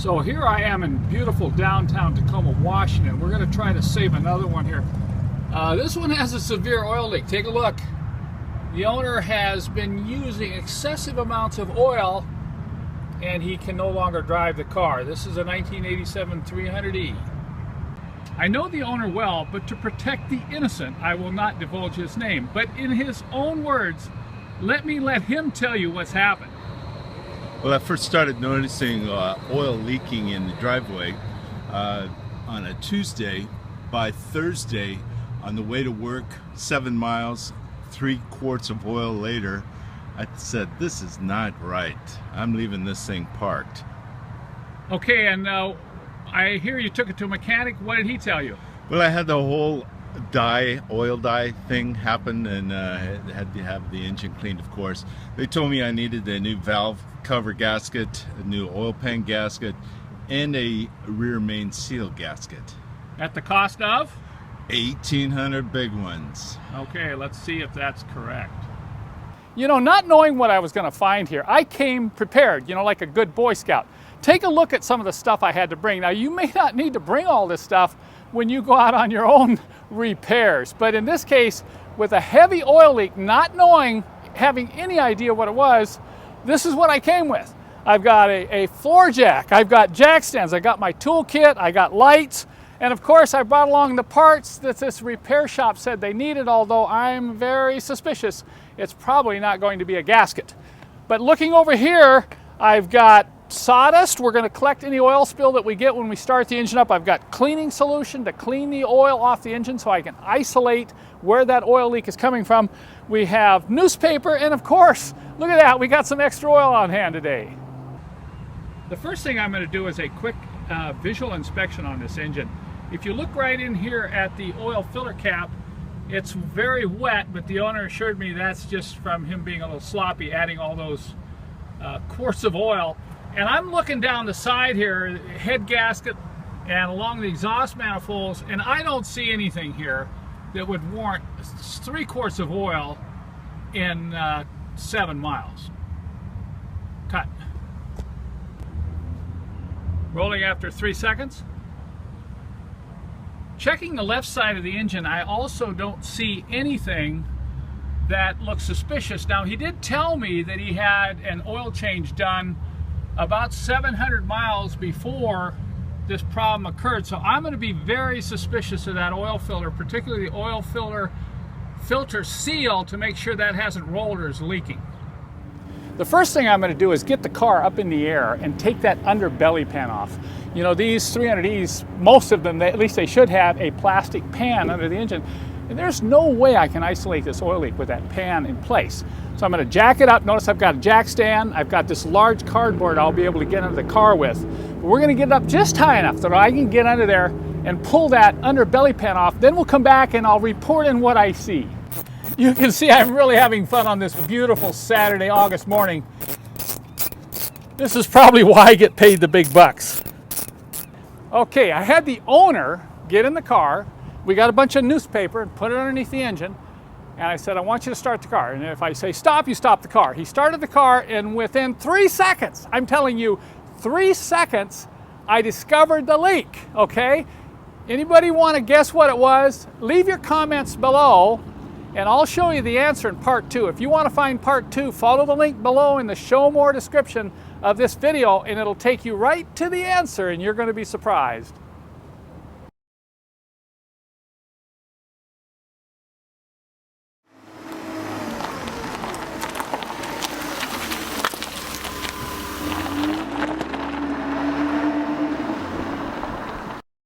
So here I am in beautiful downtown Tacoma, Washington. We're going to try to save another one here. This one has a severe oil leak. Take a look. The owner has been using excessive amounts of oil and he can no longer drive the car. This is a 1987 300E. I know the owner well, but to protect the innocent, I will not divulge his name. But in his own words, let him tell you what's happened. Well, I first started noticing oil leaking in the driveway on a Tuesday. By Thursday, on the way to work, 7 miles, 3 quarts of oil later, I said, this is not right. I'm leaving this thing parked. Okay, and I hear you took it to a mechanic. What did he tell you? Well, I had the whole oil dye thing happen, and had to have the engine cleaned, of course. They told me I needed a new valve cover gasket, a new oil pan gasket, and a rear main seal gasket. At the cost of? 1,800 big ones. Okay, let's see if that's correct. You know, not knowing what I was going to find here, I came prepared, you know, like a good Boy Scout. Take a look at some of the stuff I had to bring. Now, you may not need to bring all this stuff when you go out on your own repairs, but in this case, with a heavy oil leak, not knowing, having any idea what it was, this is what I came with. I've got a floor jack, I've got jack stands, I got my tool kit, I got lights, and of course I brought along the parts that this repair shop said they needed, although I'm very suspicious it's probably not going to be a gasket. But looking over here, I've got sawdust. We're going to collect any oil spill that we get when we start the engine up. I've got cleaning solution to clean the oil off the engine so I can isolate where that oil leak is coming from. We have newspaper, and of course, look at that, we got some extra oil on hand today. The first thing I'm going to do is a quick visual inspection on this engine. If you look right in here at the oil filter cap, it's very wet, but the owner assured me that's just from him being a little sloppy, adding all those quarts of oil. And I'm looking down the side here, head gasket, and along the exhaust manifolds, and I don't see anything here that would warrant 3 quarts of oil in 7 miles. Cut. Rolling after 3 seconds. Checking the left side of the engine, I also don't see anything that looks suspicious. Now, he did tell me that he had an oil change done about 700 miles before this problem occurred, so I'm going to be very suspicious of that oil filter, particularly the oil filter seal, to make sure that hasn't rolled or is leaking. The first thing I'm going to do is get the car up in the air and take that underbelly pan off. You know, these 300Es, most of them, at least they should have a plastic pan under the engine. And there's no way I can isolate this oil leak with that pan in place. So I'm going to jack it up. Notice I've got a jack stand. I've got this large cardboard I'll be able to get under the car with. But we're going to get it up just high enough that I can get under there and pull that underbelly pan off. Then we'll come back and I'll report in what I see. You can see I'm really having fun on this beautiful Saturday, August morning. This is probably why I get paid the big bucks. Okay, I had the owner get in the car. We got a bunch of newspaper and put it underneath the engine. And I said, I want you to start the car. And if I say stop, you stop the car. He started the car, and within 3 seconds, I'm telling you, 3 seconds, I discovered the leak, okay? Anybody want to guess what it was? Leave your comments below, and I'll show you the answer in part 2. If you want to find part 2, follow the link below in the show more description of this video, and it'll take you right to the answer, and you're going to be surprised.